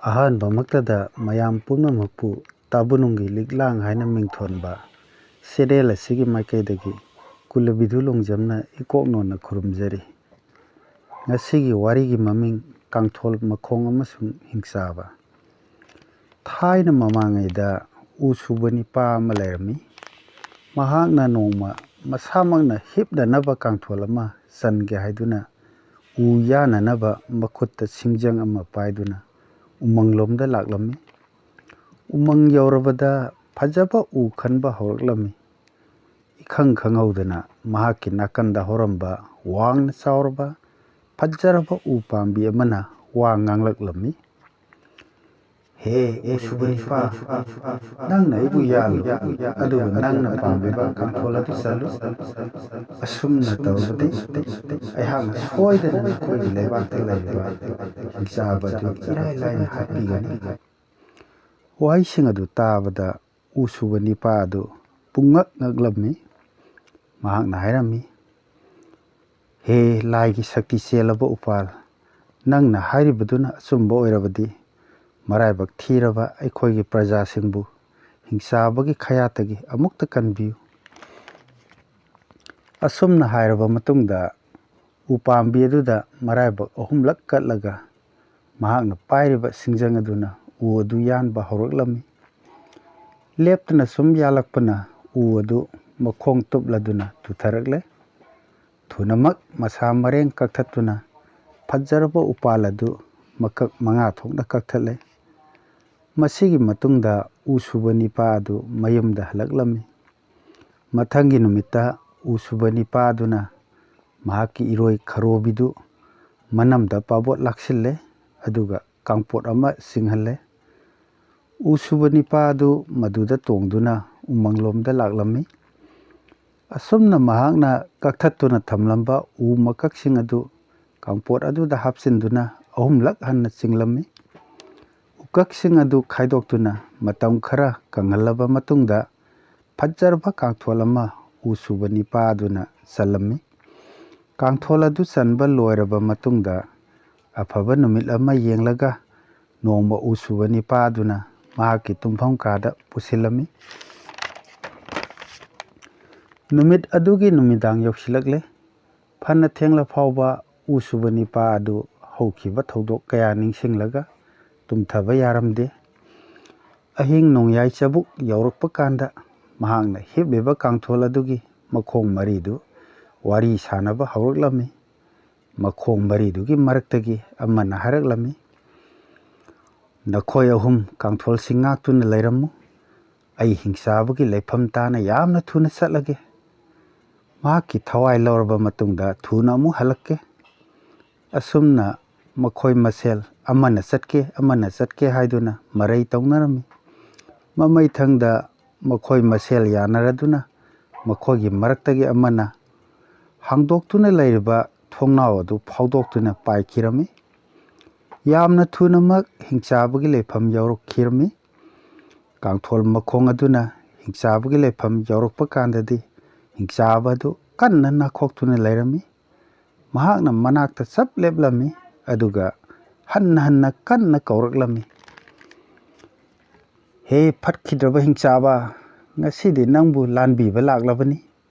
ꯑꯍꯥꯟꯕꯃꯛꯇꯗ ꯃꯌꯥꯝ ꯄꯨꯝꯅꯃꯛꯄꯨ ꯇꯥꯕꯨꯅꯨꯡꯒꯤ ꯂꯤꯛꯂꯥꯡ ꯍꯥꯏꯅ ꯃꯤꯡꯊꯣꯟꯕ ꯆꯦꯔꯦꯜ ꯑꯁꯤꯒꯤ ꯃꯥꯏꯀꯩꯗꯒꯤ ꯀꯨꯂꯕꯤꯙꯨ ꯂꯣꯡꯖꯝꯅ ꯏꯀꯣꯛꯅꯣꯟꯅ ꯈꯨꯔꯨꯝꯖꯔꯤ꯫ ꯉꯁꯤꯒꯤ ꯋꯥꯔꯤꯒꯤ ꯃꯃꯤꯡ ꯀꯥꯡꯊꯣꯜ ꯃꯈꯣꯡ ꯑꯃꯁꯨꯡ ꯍꯤꯡꯆꯥꯕ꯫ ꯊꯥꯏꯅ ꯃꯃꯥꯡꯉꯩꯗ ꯎ ꯁꯨꯕ ꯅꯤꯄꯥ ꯑꯃ ꯂꯩꯔꯝꯃꯤ꯫ ꯃꯍꯥꯛꯅ ꯅꯣꯡꯃ ꯃꯁꯥꯃꯛꯅ ꯍꯤꯞꯅꯅꯕ ꯀꯥꯡꯊꯣꯜ ꯑꯃ ꯆꯟꯒꯦ ꯍꯥꯏꯗꯨꯅ ꯎ ꯌꯥꯟꯅꯅꯕ ꯃꯈꯨꯠꯇ ꯁꯤꯡꯖꯪ ꯑꯃ ꯄꯥꯏꯗꯨꯅ ꯎꯃꯪꯂꯣꯝꯗ ꯂꯥꯛꯂꯝꯃꯤ꯫ ꯎꯃꯪ ꯌꯧꯔꯕꯗ ꯐꯖꯕ ꯎ ꯈꯟꯕ ꯍꯧꯔꯛꯂꯝꯃꯤ꯫ ꯏꯈꯪ ꯈꯪꯍꯧꯗꯅ ꯃꯍꯥꯛꯀꯤ ꯅꯥꯀꯟꯗ ꯍꯧꯔꯝꯕ ꯋꯥꯡꯅ ꯆꯥꯎꯔꯕ ꯐꯖꯔꯕ ꯎ ꯄꯥꯝꯕꯤ ꯑꯃꯅ ꯋꯥ ꯉꯥꯡꯂꯛꯂꯝꯃꯤ꯫ "ꯍꯦ ꯎ ꯁꯨꯕ ꯅꯤꯄꯥ, ꯅꯪꯅ ꯑꯩꯕꯨ ꯌꯥꯜꯂꯨ, ꯑꯗꯨꯒ ꯅꯪꯅ ꯄꯥꯝꯂꯤꯕ ꯀꯥꯡꯊꯣꯜ ꯑꯗꯨ ꯆꯜꯂꯨ꯫ ꯑꯁꯨꯝꯅ ꯇꯧꯔꯕꯗꯤ ꯑꯩꯍꯥꯛꯅ ꯁꯣꯏꯗꯅ ꯅꯈꯣꯏꯒꯤ ꯂꯩꯕꯥꯛꯇ ꯂꯩꯔꯤꯕ ꯍꯤꯡꯆꯥꯕ ꯑꯗꯨ ꯏꯔꯥꯏ ꯂꯥꯏꯅ ꯍꯥꯠꯄꯤꯒꯅꯤ"꯫ ꯋꯥꯍꯩꯁꯤꯡ ꯑꯗꯨ ꯇꯥꯕꯗ ꯎ ꯁꯨꯕ ꯅꯤꯄꯥ ꯑꯗꯨ ꯄꯨꯡꯉꯛ ꯉꯛꯂꯝꯃꯤ꯫ ꯃꯍꯥꯛꯅ ꯍꯥꯏꯔꯝꯃꯤ, "ꯍꯦ ꯂꯥꯏꯒꯤ ꯁꯛꯇꯤ ꯆꯦꯜꯂꯕ ꯎꯄꯥꯜ, ꯅꯪꯅ ꯍꯥꯏꯔꯤꯕꯗꯨꯅ ꯑꯆꯨꯝꯕ ꯑꯣꯏꯔꯕꯗꯤ ꯃꯔꯥꯏꯕꯛ ꯊꯤꯔꯕ ꯑꯩꯈꯣꯏꯒꯤ ꯄ꯭ꯔꯖꯥꯁꯤꯡꯕꯨ ꯍꯤꯡꯆꯥꯕꯒꯤ ꯈꯌꯥꯠꯇꯒꯤ ꯑꯃꯨꯛꯇ ꯀꯟꯕꯤꯌꯨ"꯫ ꯑꯁꯨꯝꯅ ꯍꯥꯏꯔꯕ ꯃꯇꯨꯡꯗ ꯎꯄꯥꯝꯕꯤ ꯑꯗꯨꯗ ꯃꯔꯥꯏꯕꯛ ꯑꯍꯨꯝꯂꯛ ꯀꯠꯂꯒ ꯃꯍꯥꯛꯅ ꯄꯥꯏꯔꯤꯕ ꯁꯤꯡꯖꯪ ꯑꯗꯨꯅ ꯎ ꯑꯗꯨ ꯌꯥꯟꯕ ꯍꯧꯔꯛꯂꯝꯃꯤ꯫ ꯂꯦꯞꯇꯅ ꯁꯨꯝ ꯌꯥꯜꯂꯛꯄꯅ ꯎ ꯑꯗꯨ ꯃꯈꯣꯡ ꯇꯨꯞꯂꯗꯨꯅ ꯇꯨꯊꯔꯛꯂꯦ꯫ ꯊꯨꯅꯃꯛ ꯃꯁꯥ ꯃꯔꯦꯡ ꯀꯛꯊꯠꯇꯨꯅ ꯐꯖꯔꯕ ꯎꯄꯥꯜ ꯑꯗꯨ ꯃꯀꯛ 5 ꯊꯣꯛꯅ ꯀꯛꯊꯠꯂꯦ꯫ ꯃꯁꯤꯒꯤ ꯃꯇꯨꯡꯗ ꯎ ꯁꯨꯕ ꯅꯤꯄꯥ ꯑꯗු ꯃꯌꯨꯝꯗ ꯍꯜꯂꯛꯂꯝꯃꯤ꯫ ꯃꯊꯪꯒꯤ ꯅꯨꯃꯤꯠꯇ ꯎ ꯁꯨꯕ ꯅꯤꯄꯥ ꯑꯗꯨꯅ ꯃꯍꯥꯛꯀꯤ ꯏꯔꯣꯏ ꯈꯔꯣꯕꯤꯗꯨ ꯃꯅꯝꯗ ꯄꯥꯕꯣꯠ ꯂꯥꯛꯁꯤꯜꯂꯦ, ꯑꯗꯨꯒ ꯀꯥꯡꯄꯣꯠ ꯑꯃ ꯆꯤꯡꯍꯜꯂꯦ꯫ ꯎ ꯁꯨꯕ ꯅꯤꯄꯥ ꯑꯗꯨ ꯃꯗꯨꯗ ꯇꯣꯡꯗꯨꯅ ꯎꯃꯪꯂꯣꯝꯗ ꯂꯥꯛꯂꯝꯃꯤ꯫ ꯑꯁꯨꯝꯅ ꯃꯍꯥꯛꯅ ꯀꯛꯊꯠꯇꯨꯅ ꯊꯝꯂꯝꯕ ꯎ ꯃꯀꯛꯁꯤꯡ ꯑꯗꯨ ꯀꯥꯡꯄꯣꯠ ꯑꯗꯨꯗ ꯍꯥꯞꯆꯤꯟꯗꯨꯅ ꯑꯍꯨꯝꯂꯛ ꯍꯟꯅ ꯆꯤꯡꯂꯝꯃꯤ꯫ ꯎꯀꯛꯁꯤꯡ ꯑꯗꯨ ꯈꯥꯏꯗꯣꯛꯇꯨꯅ ꯃꯇꯝ ꯈꯔ ꯀꯪꯍꯜꯂꯕ ꯃꯇꯨꯡꯗ ꯐꯖꯔꯕ ꯀꯥꯡꯊꯣꯜ ꯑꯃ ꯎ ꯁꯨꯕ ꯅꯤꯄꯥ ꯑꯗꯨꯅ ꯆꯜꯂꯝꯃꯤ꯫ ꯀꯥꯡꯊꯣꯜ ꯑꯗꯨ ꯆꯟꯕ ꯂꯣꯏꯔꯕ ꯃꯇꯨꯡꯗ ꯑꯐꯕ ꯅꯨꯃꯤꯠ ꯑꯃ ꯌꯦꯡꯂꯒ ꯅꯣꯡꯃ ꯎ ꯁꯨꯕ ꯅꯤꯄꯥ ꯑꯗꯨꯅ ꯃꯍꯥꯛꯀꯤ ꯇꯨꯝꯐꯝ ꯀꯥꯗ ꯄꯨꯁꯤꯜꯂꯝꯃꯤ꯫ ꯅꯨꯃꯤꯠ ꯑꯗꯨꯒꯤ ꯅꯨꯃꯤꯗꯥꯡ ꯌꯧꯁꯤꯜꯂꯛꯂꯦ꯫ ꯐꯅ ꯊꯦꯡꯂ ꯐꯥꯎꯕ ꯎ ꯁꯨꯕ ꯅꯤꯄꯥ ꯑꯗꯨ ꯍꯧꯈꯤꯕ ꯊꯧꯗꯣꯛ ꯀꯌా ꯅꯤꯡꯁꯤꯡꯂꯒ ꯇꯨꯝꯊꯕ ꯌꯥꯔꯝꯗꯦ꯫ ꯑꯍꯤꯡ ꯅꯣꯡꯌꯥꯏ ꯆꯕꯨꯛ ꯌꯧꯔꯛꯄ ꯀꯥꯟꯗ ꯃꯍꯥꯛꯅ ꯍꯤꯞꯂꯤꯕ ꯀꯥꯡꯊꯣꯜ ꯑꯗꯨꯒꯤ ꯃꯈꯣꯡ ꯃꯔꯤꯗꯨ ꯋꯥꯔꯤ ꯁꯥꯅꯕ ꯍꯧꯔꯛꯂꯝꯃꯤ꯫ ꯃꯈꯣꯡ ꯃꯔꯤꯗꯨꯒꯤ ꯃꯔꯛꯇꯒꯤ ꯑꯃꯅ ꯍꯥꯏꯔꯛꯂꯝꯃꯤ, "ꯅꯈꯣꯏ ꯑꯍꯨꯝ ꯀꯥꯡꯊꯣꯜꯁꯤ ꯉꯥꯛꯇꯨꯅ ꯂꯩꯔꯝꯃꯨ, ꯑꯩ ꯍꯤꯡꯆꯥꯕꯒꯤ ꯂꯩꯐꯝ ꯇꯥꯅ ꯌꯥꯝꯅ ꯊꯨꯅ ꯆꯠꯂꯒꯦ꯫ ꯃꯍꯥꯛꯀꯤ ꯊꯋꯥꯏ ꯂꯧꯔꯕ ꯃꯇꯨꯡꯗ ꯊꯨꯅ ꯑꯃꯨꯛ ꯍꯜꯂꯛꯀꯦ"꯫ ꯑꯁꯨꯝꯅ ꯃꯈꯣꯏ ꯃꯁꯦꯜ ꯑꯃꯅ ꯆꯠꯀꯦ ꯍꯥꯏꯗꯨꯅ ꯃꯔꯩ ꯇꯧꯅꯔꯝꯃꯤ꯫ ꯃꯃꯩꯊꯪꯗ ꯃꯈꯣꯏ ꯃꯁꯦꯜ ꯌꯥꯅꯔꯗꯨꯅ ꯃꯈꯣꯏꯒꯤ ꯃꯔꯛꯇꯒꯤ ꯑꯃꯅ ꯍꯥꯡꯗꯣꯛꯇꯨꯅ ꯂꯩꯔꯤꯕ ꯊꯣꯡꯅꯥꯎ ꯑꯗꯨ ꯐꯥꯎꯗꯣꯛꯇꯨꯅ ꯄꯥꯏꯈꯤꯔꯝꯃꯤ꯫ ꯌꯥꯝꯅ ꯊꯨꯅꯃꯛ ꯍꯤꯡꯆꯥꯕꯒꯤ ꯂꯩꯐꯝ ꯌꯧꯔꯛꯈꯤꯔꯝꯃꯤ꯫ ꯀꯥꯡꯊꯣꯜ ꯃꯈꯣꯡ ꯑꯗꯨꯅ ꯍꯤꯡꯆꯥꯕꯒꯤ ꯂꯩꯐꯝ ꯌꯧꯔꯛꯄ ꯀꯥꯟꯗꯗꯤ ꯍꯤꯡꯆꯥꯕ ꯑꯗꯨ ꯀꯟꯅ ꯅꯥꯈꯣꯛꯇꯨꯅ ꯂꯩꯔꯝꯃꯤ꯫ ꯃꯍꯥꯛꯅ ꯃꯅꯥꯛꯇ ꯆꯞ ꯂꯦꯞꯂꯝꯃꯤ, ꯑꯗꯨꯒ ꯍꯟꯅ ꯍꯟꯅ ꯀꯟꯅ ꯀꯧꯔꯛꯂꯝꯃꯤ, "ꯍꯦ ꯐꯠꯈꯤꯗ꯭ꯔꯕ ꯍꯤꯡꯆꯥꯕ, ꯉꯁꯤꯗꯤ ꯅꯪꯕꯨ ꯂꯥꯟꯕꯤꯕ ꯂꯥꯛꯂꯕꯅꯤ꯫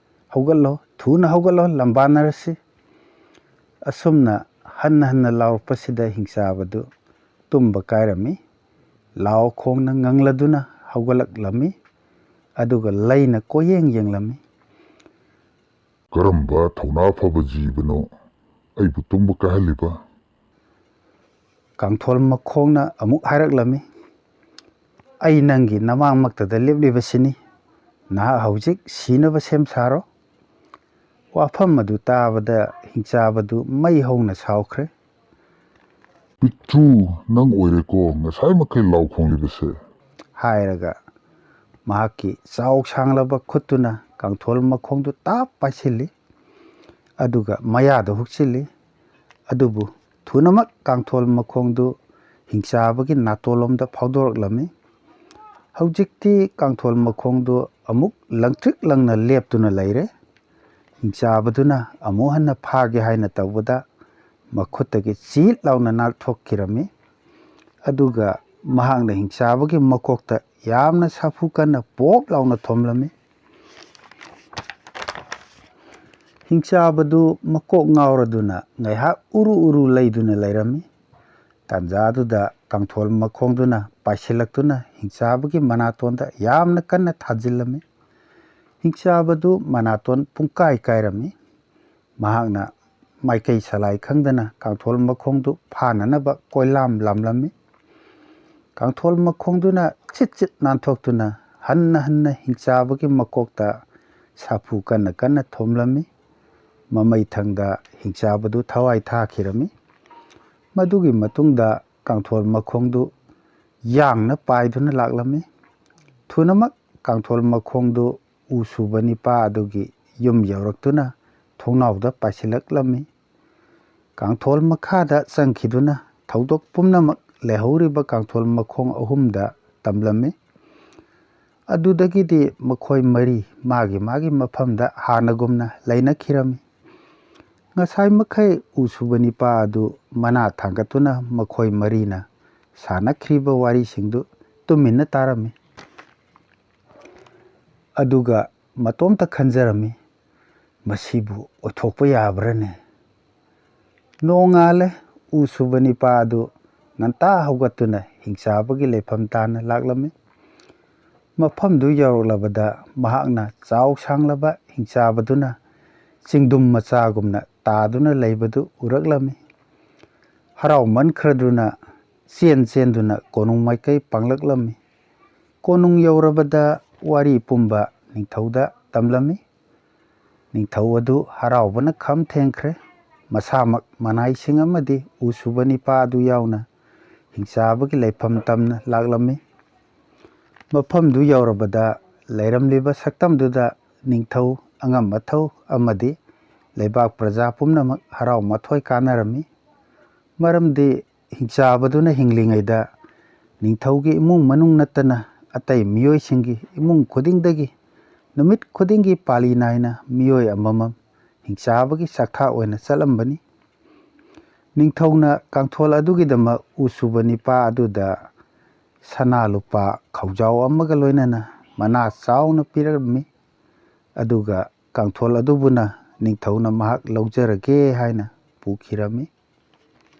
ꯍꯧꯒꯠꯂꯣ, ꯊꯨꯅ ꯍꯧꯒꯠꯂꯣ, ꯂꯝꯕꯥꯅꯔꯁꯤ"꯫ ꯑꯁꯨꯝꯅ ꯍꯟꯅ ꯍꯟꯅ ꯂꯥꯎꯔꯛꯄꯁꯤꯗ ꯍꯤꯡꯆꯥꯕꯗꯨ ꯇꯨꯝꯕ ꯀꯥꯏꯔꯝꯃꯤ꯫ ꯂꯥꯎ ꯈꯣꯡꯅ ꯉꯪꯂꯗꯨꯅ ꯍꯧꯒꯠꯂꯛꯂꯝꯃꯤ, ꯑꯗꯨꯒ ꯂꯩꯅ ꯀꯣꯏꯌꯦꯡ ꯌꯦꯡꯂꯝꯃꯤ꯫ "ꯀꯔꯝꯕ ꯊꯧꯅꯥ ꯐꯕ ꯖꯤꯕꯅꯣ ꯑꯩꯕꯨ ꯇꯨꯝꯕ ꯀꯥꯏꯍꯜꯂꯤꯕ"꯫ ꯀꯥꯡꯊꯣꯜ ꯃꯈꯣꯡꯅ ꯑꯃꯨꯛ ꯍꯥꯏꯔꯛꯂꯝꯃꯤ, "ꯑꯩ ꯅꯪꯒꯤ ꯅꯃꯥꯡꯃꯛꯇꯗ ꯂꯦꯞꯂꯤꯕꯁꯤꯅꯤ, ꯅꯍꯥꯛ ꯍꯧꯖꯤꯛ ꯁꯤꯅꯕ ꯁꯦꯝ ꯁꯥꯔꯣ"꯫ ꯋꯥꯐꯝ ꯑꯗꯨ ꯇꯥꯕꯗ ꯍꯤꯡꯆꯥꯕꯗꯨ ꯃꯩ ꯍꯧꯅ ꯁꯥꯎꯈ꯭ꯔꯦ꯫ "ꯄꯤꯛꯇ꯭ꯔꯨ, ꯅꯪ ꯑꯣꯏꯔꯦꯀꯣ ꯉꯁꯥꯏ ꯃꯈꯩ ꯂꯥꯎ ꯈꯣꯡꯂꯤꯕꯁꯦ"꯫ ꯍꯥꯏꯔꯒ ꯃꯍꯥꯛꯀꯤ ꯆꯥꯎ ꯁꯥꯡꯂꯕ ꯈꯨꯠꯇꯨꯅ ꯀꯥꯡꯊꯣꯜ ꯃꯈꯣꯡꯗꯨ ꯇꯥꯞ ꯄꯥꯏꯁꯤꯜꯂꯤ, ꯑꯗꯨꯒ ꯃꯌꯥꯗ ꯍꯨꯛꯆꯤꯜꯂꯤ꯫ ꯑꯗꯨꯕꯨ ꯊꯨꯅꯃꯛ ꯀꯥꯡꯊꯣꯜ ꯃꯈꯣꯡꯗꯨ ꯍꯤꯡꯆꯥꯕꯒꯤ ꯅꯥꯇꯣꯟꯂꯣꯝꯗ ꯐꯥꯎꯗꯣꯔꯛꯂꯝꯃꯤ꯫ ꯍꯧꯖꯤꯛꯇꯤ ꯀꯥꯡꯊꯣꯜ ꯃꯈꯣꯡꯗꯨ ꯑꯃꯨꯛ ꯂꯪꯇ꯭ꯔꯤꯛ ꯂꯪꯅ ꯂꯦꯞꯇꯨꯅ ꯂꯩꯔꯦ꯫ ꯍꯤꯡꯆꯥꯕꯗꯨꯅ ꯑꯃꯨꯛ ꯍꯟꯅ ꯐꯥꯒꯦ ꯍꯥꯏꯅ ꯇꯧꯕꯗ ꯃꯈꯨꯠꯇꯒꯤ ꯆꯤꯠ ꯂꯥꯎꯅ ꯅꯥꯟꯊꯣꯛꯈꯤꯔꯝꯃꯤ꯫ ꯑꯗꯨꯒ ꯃꯍꯥꯛꯅ ꯍꯤꯡꯆꯥꯕꯒꯤ ꯃꯀꯣꯛꯇ ꯌꯥꯝꯅ ꯁꯥꯐꯨ ꯀꯟꯅ ꯄꯣꯞ ꯂꯥꯎꯅ ꯊꯣꯝꯂꯝꯃꯤ꯫ ꯍꯤꯡꯆꯥꯕꯗꯨ ꯃꯀꯣꯛ ꯉꯥꯎꯔꯗꯨꯅ ꯉꯥꯏꯍꯥꯛ ꯎꯔꯨ ꯎꯔꯨ ꯂꯩꯗꯨꯅ ꯂꯩꯔꯝꯃꯤ꯫ ꯇꯥꯟꯖꯥꯗꯨꯗ ꯀꯥꯡꯊꯣꯜ ꯃꯈꯣꯡꯗꯨꯅ ꯄꯥꯏꯁꯤꯜꯂꯛꯇꯨꯅ ꯍꯤꯡꯆꯥꯕꯒꯤ ꯃꯅꯥꯇꯣꯟꯗ ꯌꯥꯝꯅ ꯀꯟꯅ ꯊꯥꯖꯤꯜꯂꯝꯃꯤ꯫ ꯍꯤꯡꯆꯥꯕꯗꯨ ꯃꯅꯥꯇꯣꯟ ꯄꯨꯡꯀꯥꯏ ꯀꯥꯏꯔꯝꯃꯤ꯫ ꯃꯍꯥꯛꯅ ꯃꯥꯏꯀꯩ ꯁꯂꯥꯏ ꯈꯪꯗꯅ ꯀꯥꯡꯊꯣꯜ ꯃꯈꯣꯡꯗꯨ ꯐꯥꯅꯅꯕ ꯀꯣꯏꯂꯥꯝ ꯂꯥꯝꯂꯝꯃꯤ꯫ ꯀꯥꯡꯊꯣꯜ ꯃꯈꯣꯡꯗꯨꯅ ꯆꯤꯠ ꯆꯤꯠ ꯅꯥꯟꯊꯣꯛꯇꯨꯅ ꯍꯟꯅ ꯍꯟꯅ ꯍꯤꯡꯆꯥꯕꯒꯤ ꯃꯀꯣꯛꯇ ꯁꯥꯐꯨ ꯀꯟꯅ ꯀꯟꯅ ꯊꯣꯝꯂꯝꯃꯤ꯫ ꯃꯃꯩꯊꯪꯗ ꯍꯤꯡꯆꯥꯕꯗꯨ ꯊꯋꯥꯏ ꯊꯥꯈꯤꯔꯝꯃꯤ꯫ ꯃꯗꯨꯒꯤ ꯃꯇꯨꯡꯗ ꯀꯥꯡꯊꯣꯜ ꯃꯈꯣꯡꯗꯨ ꯌꯥꯡꯅ ꯄꯥꯏꯗꯨꯅ ꯂꯥꯛꯂꯝꯃꯤ꯫ ꯊꯨꯅꯃꯛ ꯀꯥꯡꯊꯣꯜ ꯃꯈꯣꯡꯗꯨ ꯎ ꯁꯨꯕ ꯅꯤꯄꯥ ꯑꯗꯨꯒꯤ ꯌꯨꯝ ꯌꯧꯔꯛꯇꯨꯅ ꯊꯣꯡꯅꯥꯎꯗ ꯄꯥꯏꯁꯤꯜꯂꯛꯂꯝꯃꯤ꯫ ꯀꯥꯡꯊꯣꯜ ꯃꯈꯥꯗ ꯆꯪꯈꯤꯗꯨꯅ ꯊꯧꯗꯣꯛ ꯄꯨꯝꯅꯃꯛ ꯂꯩꯍꯧꯔꯤꯕ ꯀꯥꯡꯊꯣꯜ ꯃꯈꯣꯡ ꯑꯍꯨꯝꯗ ꯇꯝꯂꯝꯃꯤ꯫ ꯑꯗꯨꯗꯒꯤꯗꯤ ꯃꯈꯣꯏ ꯃꯔꯤ ꯃꯥꯒꯤ ꯃꯥꯒꯤ ꯃꯐꯝꯗ ꯍꯥꯟꯅꯒꯨꯝꯅ ꯂꯩꯅꯈꯤꯔꯝꯃꯤ꯫ ꯉꯁꯥꯏ ꯃꯈꯩ ꯎ ꯁꯨꯕ ꯅꯤꯄꯥ ꯑꯗꯨ ꯃꯅꯥ ꯊꯥꯡꯒꯠꯇꯨꯅ ꯃꯈꯣꯏ ꯃꯔꯤꯅ ꯁꯥꯟꯅꯈ꯭ꯔꯤꯕ ꯋꯥꯔꯤꯁꯤꯡꯗꯨ ꯇꯨꯃꯤꯟꯅ ꯇꯥꯔꯝꯃꯤ꯫ ꯑꯗꯨꯒ ꯃꯇꯣꯝꯇ ꯈꯟꯖꯔꯝꯃꯤ, ꯃꯁꯤꯕꯨ ꯑꯣꯏꯊꯣꯛꯄ ꯌꯥꯕ꯭ꯔꯅꯦ? ꯅꯣꯡꯉꯥꯜꯂꯦ꯫ ꯎ ꯁꯨꯕ ꯅꯤꯄꯥ ꯑꯗꯨ ꯉꯟꯇꯥ ꯍꯧꯒꯠꯇꯨꯅ ꯍꯤꯡꯆꯥꯕꯒꯤ ꯂꯩꯐꯝ ꯇꯥꯟꯅ ꯂꯥꯛꯂꯝꯃꯤ꯫ ꯃꯐꯝꯗꯨ ꯌꯧꯔꯛꯂꯕꯗ ꯃꯍꯥꯛꯅ ꯆꯥꯎ ꯁꯥꯡꯂꯕ ꯍꯤꯡꯆꯥꯕꯗꯨꯅ ꯆꯤꯡꯗꯨꯝ ꯃꯆꯥꯒꯨꯝꯅ ꯇꯥꯗꯨꯅ ꯂꯩꯕꯗꯨ ꯎꯔꯛꯂꯝꯃꯤ꯫ ꯍꯔꯥꯎꯃꯟꯈ꯭ꯔꯗꯨꯅ ꯆꯦꯟ ꯆꯦꯟꯗꯨꯅ ꯀꯣꯅꯨꯡ ꯃꯥꯏꯀꯩ ꯄꯥꯡꯂꯛꯂꯝꯃꯤ꯫ ꯀꯣꯅꯨꯡ ꯌꯧꯔꯕꯗ ꯋꯥꯔꯤ ꯄꯨꯝꯕ ꯅꯤꯡꯊꯧꯗ ꯇꯝꯂꯝꯃꯤ꯫ ꯅꯤꯡꯊꯧ ꯑꯗꯨ ꯍꯔꯥꯎꯕꯅ ꯈꯝ ꯊꯦꯡꯈ꯭ꯔꯦ꯫ ꯃꯁꯥꯃꯛ ꯃꯅꯥꯏꯁꯤꯡ ꯑꯃꯗꯤ ꯎ ꯁꯨꯕ ꯅꯤꯄꯥ ꯑꯗꯨ ꯌꯥꯎꯅ ꯍꯤꯡꯆꯥꯕꯒꯤ ꯂꯩꯐꯝ ꯇꯝꯅ ꯂꯥꯛꯂꯝꯃꯤ꯫ ꯃꯐꯝꯗꯨ ꯌꯧꯔꯕꯗ ꯂꯩꯔꯝꯂꯤꯕ ꯁꯛꯇꯝꯗꯨꯗ ꯅꯤꯡꯊꯧ, ꯑꯉꯝ ꯑꯊꯧ ꯑꯃꯗꯤ ꯂꯩꯕꯥꯛ ꯄ꯭ꯔꯖꯥ ꯄꯨꯝꯅꯃꯛ ꯍꯔꯥꯎ ꯃꯊꯣꯏ ꯀꯥꯅꯔꯝꯃꯤ꯫ ꯃꯔꯝꯗꯤ ꯍꯤꯡꯆꯥꯕꯗꯨꯅ ꯍꯤꯡꯂꯤꯉꯩꯗ ꯅꯤꯡꯊꯧꯒꯤ ꯏꯃꯨꯡ ꯃꯅꯨꯡ ꯅꯠꯇꯅ ꯑꯇꯩ ꯃꯤꯑꯣꯏꯁꯤꯡꯒꯤ ꯏꯃꯨꯡ ꯈꯨꯗꯤꯡꯗꯒꯤ ꯅꯨꯃꯤꯠ ꯈꯨꯗꯤꯡꯒꯤ ꯄꯥꯂꯤ ꯅꯥꯏꯅ ꯃꯤꯑꯣꯏ ꯑꯃꯃꯝ ꯍꯤꯡꯆꯥꯕꯒꯤ ꯆꯥꯛꯊꯥ ꯑꯣꯏꯅ ꯆꯠꯂꯝꯕꯅꯤ꯫ ꯅꯤꯡꯊꯧꯅ ꯀꯥꯡꯊꯣꯜ ꯑꯗꯨꯒꯤꯗꯃꯛ ꯎ ꯁꯨꯕ ꯅꯤꯄꯥ ꯑꯗꯨꯗ ꯁꯅꯥ ꯂꯨꯄꯥ ꯈꯧꯖꯥꯎ ꯑꯃꯒ ꯂꯣꯏꯅꯅ ꯃꯅꯥ ꯆꯥꯎꯅ ꯄꯤꯔꯝꯃꯤ꯫ ꯑꯗꯨꯒ ꯀꯥꯡꯊꯣꯜ ꯑꯗꯨꯕꯨꯅ ꯅꯤꯡꯊꯧꯅ ꯃꯍꯥꯛ ꯂꯧꯖꯔꯒꯦ ꯍꯥꯏꯅ ꯄꯨꯈꯤꯔꯝꯃꯤ꯫